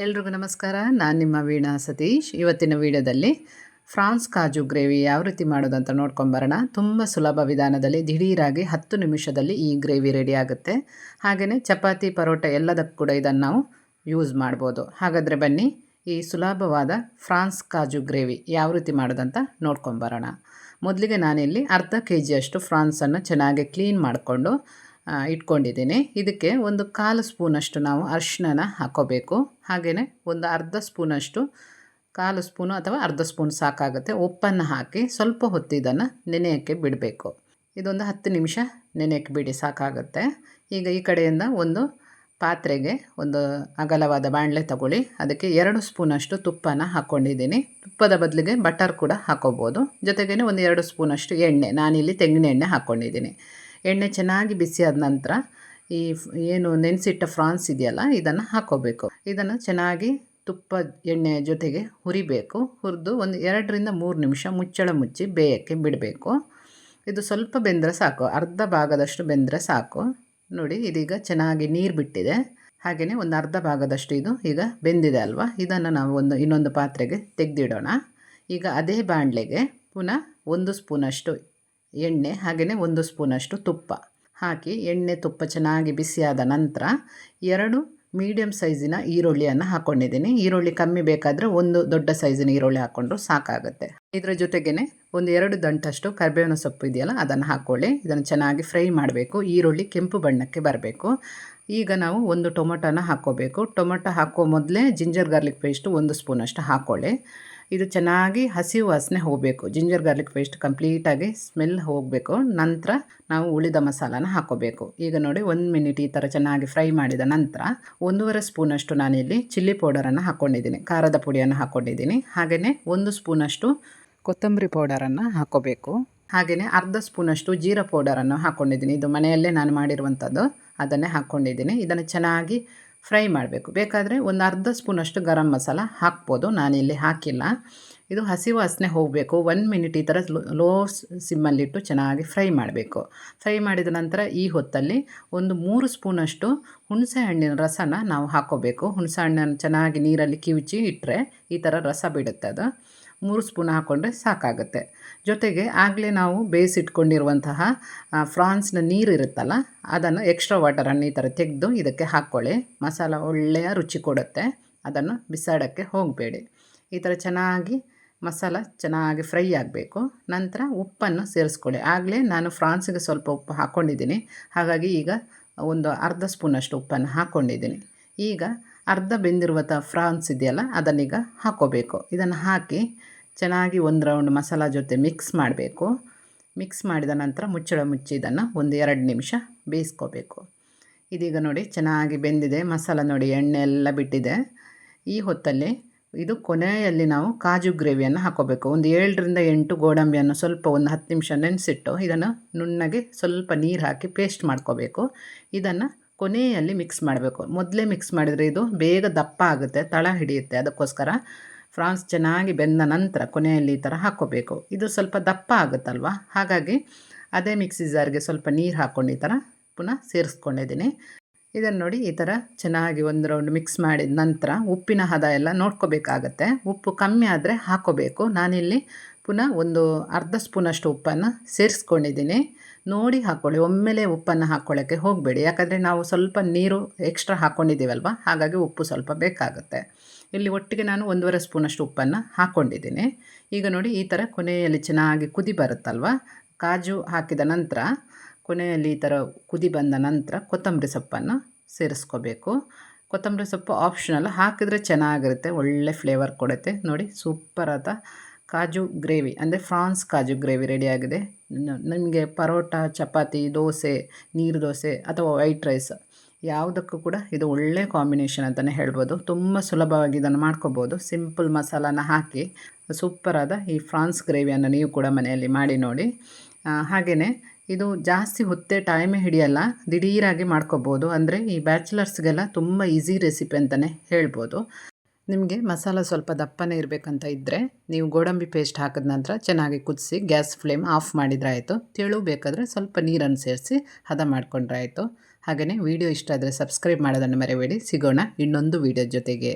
ಎಲ್ರಿಗೂ ನಮಸ್ಕಾರ. ನಾನು ನಿಮ್ಮ ವೀಣಾ ಸತೀಶ್. ಇವತ್ತಿನ ವಿಡಿಯೋದಲ್ಲಿ ಫ್ರಾನ್ಸ್ ಕಾಜು ಗ್ರೇವಿ ಯಾವ ರೀತಿ ಮಾಡೋದಂತ ನೋಡ್ಕೊಂಬರೋಣ. ತುಂಬ ಸುಲಭ ವಿಧಾನದಲ್ಲಿ ದಿಢೀರಾಗಿ 10 ನಿಮಿಷದಲ್ಲಿ ಈ ಗ್ರೇವಿ ರೆಡಿ ಆಗುತ್ತೆ. ಹಾಗೆಯೇ ಚಪಾತಿ ಪರೋಟ ಎಲ್ಲದಕ್ಕೂ ಕೂಡ ಇದನ್ನು ನಾವು ಯೂಸ್ ಮಾಡ್ಬೋದು. ಹಾಗಾದರೆ ಬನ್ನಿ ಈ ಸುಲಭವಾದ ಫ್ರಾನ್ಸ್ ಕಾಜು ಗ್ರೇವಿ ಯಾವ ರೀತಿ ಮಾಡೋದಂತ ನೋಡ್ಕೊಂಬರೋಣ. ಮೊದಲಿಗೆ ನಾನಿಲ್ಲಿ ಅರ್ಧ kg ಫ್ರಾನ್ಸನ್ನು ಚೆನ್ನಾಗಿ ಕ್ಲೀನ್ ಮಾಡಿಕೊಂಡು ಇಟ್ಕೊಂಡಿದ್ದೀನಿ. ಇದಕ್ಕೆ ಒಂದು 1/4 ಸ್ಪೂನಷ್ಟು ನಾವು ಅರಿಶಿನ ಹಾಕೋಬೇಕು. ಹಾಗೆಯೇ ಒಂದು ಅರ್ಧ ಸ್ಪೂನಷ್ಟು 1/4 ಸ್ಪೂನು ಅಥವಾ ಅರ್ಧ ಸ್ಪೂನ್ ಸಾಕಾಗುತ್ತೆ ಉಪ್ಪನ್ನು ಹಾಕಿ ಸ್ವಲ್ಪ ಹೊತ್ತು ಇದನ್ನು ನೆನೆಯೋಕ್ಕೆ ಬಿಡಬೇಕು. ಇದೊಂದು 10 ನಿಮಿಷ ನೆನೆಯೋಕ್ಕೆ ಬಿಡಿ, ಸಾಕಾಗುತ್ತೆ. ಈಗ ಈ ಕಡೆಯಿಂದ ಒಂದು ಪಾತ್ರೆಗೆ ಒಂದು ಅಗಲವಾದ ಬಾಣಲೆ ತಗೊಳ್ಳಿ. ಅದಕ್ಕೆ 2 ಸ್ಪೂನಷ್ಟು ತುಪ್ಪನ ಹಾಕ್ಕೊಂಡಿದ್ದೀನಿ. ತುಪ್ಪದ ಬದಲಿಗೆ ಬಟರ್ ಕೂಡ ಹಾಕೋಬೋದು. ಜೊತೆಗೇ ಒಂದು 2 ಸ್ಪೂನಷ್ಟು ಎಣ್ಣೆ, ನಾನಿಲ್ಲಿ ತೆಂಗಿನ ಎಣ್ಣೆ ಹಾಕ್ಕೊಂಡಿದ್ದೀನಿ. ಎಣ್ಣೆ ಚೆನ್ನಾಗಿ ಬಿಸಿಯಾದ ನಂತರ ಈ ಏನು ನೆನೆಸಿಟ್ಟ ಫ್ರಾನ್ಸ್ ಇದೆಯಲ್ಲ ಇದನ್ನು ಹಾಕ್ಕೋಬೇಕು. ಇದನ್ನು ಚೆನ್ನಾಗಿ ತುಪ್ಪ ಎಣ್ಣೆಯ ಜೊತೆಗೆ ಹುರಿಬೇಕು. ಹುರಿದು ಒಂದು 2 ರಿಂದ 3 ನಿಮಿಷ ಮುಚ್ಚಳ ಮುಚ್ಚಿ ಬೇಯೋಕ್ಕೆ ಬಿಡಬೇಕು. ಇದು ಸ್ವಲ್ಪ ಬೆಂದರೆ ಸಾಕು, ಅರ್ಧ ಭಾಗದಷ್ಟು ಬೆಂದರೆ ಸಾಕು. ನೋಡಿ, ಇದೀಗ ಚೆನ್ನಾಗಿ ನೀರು ಬಿಟ್ಟಿದೆ. ಹಾಗೆಯೇ ಒಂದು ಅರ್ಧ ಭಾಗದಷ್ಟು ಇದು ಈಗ ಬೆಂದಿದೆ ಅಲ್ವಾ. ಇದನ್ನು ನಾವು ಇನ್ನೊಂದು ಪಾತ್ರೆಗೆ ತೆಗೆದಿಡೋಣ. ಈಗ ಅದೇ ಬಾಣಲೆಗೆ ಪುನಃ 1 ಸ್ಪೂನಷ್ಟು ಎಣ್ಣೆ ಹಾಗೆಯೇ 1 ಸ್ಪೂನಷ್ಟು ತುಪ್ಪ ಹಾಕಿ ಎಣ್ಣೆ ತುಪ್ಪ ಚೆನ್ನಾಗಿ ಬಿಸಿಯಾದ ನಂತರ 2 ಮೀಡಿಯಮ್ ಸೈಜಿನ ಈರುಳ್ಳಿಯನ್ನು ಹಾಕ್ಕೊಂಡಿದ್ದೀನಿ. ಈರುಳ್ಳಿ ಕಮ್ಮಿ ಬೇಕಾದರೆ ಒಂದು ದೊಡ್ಡ ಸೈಜಿನ ಈರುಳ್ಳಿ ಹಾಕ್ಕೊಂಡ್ರು ಸಾಕಾಗುತ್ತೆ. ಇದರ ಜೊತೆಗೇ ಒಂದು 2 ದಂಟಷ್ಟು ಕರಿಬೇವಿನ ಸೊಪ್ಪು ಇದೆಯಲ್ಲ ಅದನ್ನು ಹಾಕ್ಕೊಳ್ಳಿ. ಇದನ್ನು ಚೆನ್ನಾಗಿ ಫ್ರೈ ಮಾಡಬೇಕು. ಈರುಳ್ಳಿ ಕೆಂಪು ಬಣ್ಣಕ್ಕೆ ಬರಬೇಕು. ಈಗ ನಾವು ಒಂದು ಟೊಮೊಟೊನ ಹಾಕ್ಕೋಬೇಕು. ಟೊಮೊಟೊ ಹಾಕೋ ಮೊದಲೇ ಜಿಂಜರ್ ಗಾರ್ಲಿಕ್ ಪೇಸ್ಟ್ 1 ಸ್ಪೂನಷ್ಟು ಹಾಕ್ಕೊಳ್ಳಿ. ಇದು ಚೆನ್ನಾಗಿ ಹಸಿ ವಾಸನೆ ಹೋಗಬೇಕು. ಜಿಂಜರ್ ಗಾರ್ಲಿಕ್ ಪೇಸ್ಟ್ ಕಂಪ್ಲೀಟಾಗಿ ಸ್ಮೆಲ್ ಹೋಗಬೇಕು. ನಂತರ ನಾವು ಉಳಿದ ಮಸಾಲಾನ ಹಾಕ್ಕೋಬೇಕು. ಈಗ ನೋಡಿ 1 ಮಿನಿಟ್ ಈ ಥರ ಚೆನ್ನಾಗಿ ಫ್ರೈ ಮಾಡಿದ ನಂತರ 1.5 ಸ್ಪೂನಷ್ಟು ನಾನಿಲ್ಲಿ ಚಿಲ್ಲಿ ಪೌಡರನ್ನು ಹಾಕ್ಕೊಂಡಿದ್ದೀನಿ, ಖಾರದ ಪುಡಿಯನ್ನು ಹಾಕ್ಕೊಂಡಿದ್ದೀನಿ. ಹಾಗೆಯೇ 1 ಸ್ಪೂನಷ್ಟು ಕೊತ್ತಂಬರಿ ಪೌಡರನ್ನು ಹಾಕ್ಕೋಬೇಕು. ಹಾಗೆಯೇ ಅರ್ಧ ಸ್ಪೂನಷ್ಟು ಜೀರಾ ಪೌಡರನ್ನು ಹಾಕ್ಕೊಂಡಿದ್ದೀನಿ. ಇದು ಮನೆಯಲ್ಲೇ ನಾನು ಮಾಡಿರುವಂಥದ್ದು, ಅದನ್ನೇ ಹಾಕ್ಕೊಂಡಿದ್ದೀನಿ. ಇದನ್ನು ಚೆನ್ನಾಗಿ ಫ್ರೈ ಮಾಡಬೇಕು. ಬೇಕಾದರೆ ಒಂದು ಅರ್ಧ ಸ್ಪೂನಷ್ಟು ಗರಂ ಮಸಾಲ ಹಾಕ್ಬೋದು, ನಾನಿಲ್ಲಿ ಹಾಕಿಲ್ಲ. ಇದು ಹಸಿ ವಾಸನೆ ಹೋಗಬೇಕು. 1 ಮಿನಿಟ್ ಈ ಥರ ಲೋ ಸಿಮ್ಮಲ್ಲಿಟ್ಟು ಚೆನ್ನಾಗಿ ಫ್ರೈ ಮಾಡಬೇಕು. ಫ್ರೈ ಮಾಡಿದ ನಂತರ ಈ ಹೊತ್ತಲ್ಲಿ ಒಂದು 3 ಸ್ಪೂನಷ್ಟು ಹುಣಸೆ ಹಣ್ಣಿನ ರಸನ ನಾವು ಹಾಕ್ಕೋಬೇಕು. ಹುಣಸೆ ಹಣ್ಣನ್ನು ಚೆನ್ನಾಗಿ ನೀರಲ್ಲಿ ಕಿವುಚಿ ಇಟ್ಟರೆ ಈ ಥರ ರಸ ಬಿಡುತ್ತೆ. ಅದು 3 ಸ್ಪೂನ್ ಹಾಕ್ಕೊಂಡ್ರೆ ಸಾಕಾಗುತ್ತೆ. ಜೊತೆಗೆ ಆಗಲೇ ನಾವು ಬೇಯಿಸಿಟ್ಕೊಂಡಿರುವಂತಹ ಫ್ರಾನ್ಸ್ನ ನೀರು ಇರುತ್ತಲ್ಲ ಅದನ್ನು ಎಕ್ಸ್ಟ್ರಾ ವಾಟರನ್ನು ಈ ಥರ ತೆಗೆದು ಇದಕ್ಕೆ ಹಾಕ್ಕೊಳ್ಳಿ. ಮಸಾಲ ಒಳ್ಳೆಯ ರುಚಿ ಕೊಡುತ್ತೆ. ಅದನ್ನು ಬಿಸಾಡೋಕ್ಕೆ ಹೋಗಬೇಡಿ. ಈ ಥರ ಚೆನ್ನಾಗಿ ಮಸಾಲ ಚೆನ್ನಾಗಿ ಫ್ರೈ ಆಗಬೇಕು. ನಂತರ ಉಪ್ಪನ್ನು ಸೇರಿಸ್ಕೊಳ್ಳಿ. ಆಗಲೇ ನಾನು ಫ್ರಾನ್ಸಿಗೆ ಸ್ವಲ್ಪ ಉಪ್ಪು ಹಾಕ್ಕೊಂಡಿದ್ದೀನಿ. ಹಾಗಾಗಿ ಈಗ ಒಂದು ಅರ್ಧ ಸ್ಪೂನಷ್ಟು ಉಪ್ಪನ್ನು ಹಾಕ್ಕೊಂಡಿದ್ದೀನಿ. ಈಗ ಅರ್ಧ ಬೆಂದಿರುವಂಥ ಫ್ರಾನ್ಸ್ ಇದೆಯಲ್ಲ ಅದನ್ನೀಗ ಹಾಕ್ಕೋಬೇಕು. ಇದನ್ನು ಹಾಕಿ ಚೆನ್ನಾಗಿ ಒಂದು ರೌಂಡ್ ಮಸಾಲ ಜೊತೆ ಮಿಕ್ಸ್ ಮಾಡಬೇಕು. ಮಿಕ್ಸ್ ಮಾಡಿದ ನಂತರ ಮುಚ್ಚಳ ಮುಚ್ಚಿ ಇದನ್ನು ಒಂದು 2 ನಿಮಿಷ ಬೇಯಿಸ್ಕೋಬೇಕು. ಇದೀಗ ನೋಡಿ ಚೆನ್ನಾಗಿ ಬೆಂದಿದೆ. ಮಸಾಲ ನೋಡಿ ಎಣ್ಣೆ ಎಲ್ಲ ಬಿಟ್ಟಿದೆ. ಈ ಹೊತ್ತಲ್ಲಿ ಇದು ಕೊನೆಯಲ್ಲಿ ನಾವು ಕಾಜು ಗ್ರೇವಿಯನ್ನು ಹಾಕ್ಕೋಬೇಕು. ಒಂದು 7 ರಿಂದ 8 ಗೋಡಂಬಿಯನ್ನು ಸ್ವಲ್ಪ ಒಂದು 10 ನಿಮಿಷ ನೆನೆಸಿಟ್ಟು ಇದನ್ನು ನುಣ್ಣಗೆ ಸ್ವಲ್ಪ ನೀರು ಹಾಕಿ ಪೇಸ್ಟ್ ಮಾಡ್ಕೋಬೇಕು. ಇದನ್ನು ಕೊನೆಯಲ್ಲಿ ಮಿಕ್ಸ್ ಮಾಡಬೇಕು. ಮೊದಲೇ ಮಿಕ್ಸ್ ಮಾಡಿದರೆ ಇದು ಬೇಗ ದಪ್ಪ ಆಗುತ್ತೆ, ತಳ ಹಿಡಿಯುತ್ತೆ. ಅದಕ್ಕೋಸ್ಕರ ಫ್ರಾನ್ಸ್ ಚೆನ್ನಾಗಿ ಬೆಂದ ನಂತರ ಕೊನೆಯಲ್ಲಿ ಈ ಥರ ಹಾಕ್ಕೋಬೇಕು. ಇದು ಸ್ವಲ್ಪ ದಪ್ಪ ಆಗುತ್ತಲ್ವ, ಹಾಗಾಗಿ ಅದೇ ಮಿಕ್ಸಿ ಜಾರ್ಗೆ ಸ್ವಲ್ಪ ನೀರು ಹಾಕ್ಕೊಂಡು ಈ ಥರ ಪುನಃ ಸೇರಿಸ್ಕೊಂಡಿದ್ದೀನಿ. ಇದನ್ನು ನೋಡಿ ಈ ಥರ ಚೆನ್ನಾಗಿ ಒಂದು ರೌಂಡ್ ಮಿಕ್ಸ್ ಮಾಡಿದ ನಂತರ ಉಪ್ಪಿನ ಹದ ಎಲ್ಲ ನೋಡ್ಕೋಬೇಕಾಗತ್ತೆ. ಉಪ್ಪು ಕಮ್ಮಿ ಆದರೆ ಹಾಕ್ಕೋಬೇಕು. ನಾನಿಲ್ಲಿ ಪುನಃ ಒಂದು ಅರ್ಧ ಸ್ಪೂನಷ್ಟು ಉಪ್ಪನ್ನು ಸೇರಿಸ್ಕೊಂಡಿದ್ದೀನಿ. ನೋಡಿ ಹಾಕ್ಕೊಳ್ಳಿ. ಒಮ್ಮೆಲೇ ಉಪ್ಪನ್ನು ಹಾಕ್ಕೊಳ್ಳೋಕ್ಕೆ ಹೋಗಬೇಡಿ, ಯಾಕಂದರೆ ನಾವು ಸ್ವಲ್ಪ ನೀರು ಎಕ್ಸ್ಟ್ರಾ ಹಾಕ್ಕೊಂಡಿದ್ದೀವಲ್ವ, ಹಾಗಾಗಿ ಉಪ್ಪು ಸ್ವಲ್ಪ ಬೇಕಾಗುತ್ತೆ. ಇಲ್ಲಿ ಒಟ್ಟಿಗೆ ನಾನು 1.5 ಸ್ಪೂನಷ್ಟು ಉಪ್ಪನ್ನು ಹಾಕ್ಕೊಂಡಿದ್ದೀನಿ. ಈಗ ನೋಡಿ ಈ ಥರ ಕೊನೆಯಲ್ಲಿ ಚೆನ್ನಾಗಿ ಕುದಿ ಬರುತ್ತಲ್ವ, ಕಾಜು ಹಾಕಿದ ನಂತರ ಕೊನೆಯಲ್ಲಿ ಈ ಥರ ಕುದಿ ಬಂದ ನಂತರ ಕೊತ್ತಂಬರಿ ಸೊಪ್ಪನ್ನು ಸೇರಿಸ್ಕೋಬೇಕು. ಕೊತ್ತಂಬರಿ ಸೊಪ್ಪು ಆಪ್ಷನಲ್, ಹಾಕಿದರೆ ಚೆನ್ನಾಗಿರುತ್ತೆ, ಒಳ್ಳೆ ಫ್ಲೇವರ್ ಕೊಡುತ್ತೆ. ನೋಡಿ ಸೂಪರಾದ ಕಾಜು ಗ್ರೇವಿ ಅಂದರೆ ಫ್ರಾನ್ಸ್ ಕಾಜು ಗ್ರೇವಿ ರೆಡಿಯಾಗಿದೆ. ನಿಮಗೆ ಪರೋಟ, ಚಪಾತಿ, ದೋಸೆ, ನೀರು ದೋಸೆ ಅಥವಾ ವೈಟ್ ರೈಸ್ ಯಾವುದಕ್ಕೂ ಕೂಡ ಇದು ಒಳ್ಳೆ ಕಾಂಬಿನೇಷನ್ ಅಂತಲೇ ಹೇಳ್ಬೋದು. ತುಂಬ ಸುಲಭವಾಗಿ ಇದನ್ನು ಮಾಡ್ಕೋಬೋದು. ಸಿಂಪಲ್ ಮಸಾಲಾನ ಹಾಕಿ ಸೂಪರಾದ ಈ ಫ್ರಾನ್ಸ್ ಗ್ರೇವಿಯನ್ನು ನೀವು ಕೂಡ ಮನೆಯಲ್ಲಿ ಮಾಡಿ ನೋಡಿ. ಹಾಗೆಯೇ ಇದು ಜಾಸ್ತಿ ಹೊತ್ತೇ ಟೈಮೇ ಹಿಡಿಯಲ್ಲ, ದಿಢೀರಾಗಿ ಮಾಡ್ಕೋಬೋದು. ಅಂದರೆ ಈ ಬ್ಯಾಚುಲರ್ಸ್ಗೆಲ್ಲ ತುಂಬ ಈಸಿ ರೆಸಿಪಿ ಅಂತಲೇ ಹೇಳ್ಬೋದು. ನಿಮಗೆ ಮಸಾಲ ಸ್ವಲ್ಪ ದಪ್ಪನೇ ಇರಬೇಕಂತ ಇದ್ದರೆ ನೀವು ಗೋಡಂಬಿ ಪೇಸ್ಟ್ ಹಾಕಿದ ನಂತರ ಚೆನ್ನಾಗಿ ಕುದಿಸಿ ಗ್ಯಾಸ್ ಫ್ಲೇಮ್ ಆಫ್ ಮಾಡಿದರೆ ಆಯಿತು. ತೆಳು ಬೇಕಾದರೆ ಸ್ವಲ್ಪ ನೀರನ್ನು ಸೇರಿಸಿ ಹದ ಮಾಡಿಕೊಂಡ್ರೆ ಆಯಿತು. ಹಾಗೆಯೇ ವಿಡಿಯೋ ಇಷ್ಟ ಆದರೆ ಸಬ್ಸ್ಕ್ರೈಬ್ ಮಾಡೋದನ್ನು ಮರೆಯಬೇಡಿ. ಸಿಗೋಣ ಇನ್ನೊಂದು ವಿಡಿಯೋ ಜೊತೆಗೆ.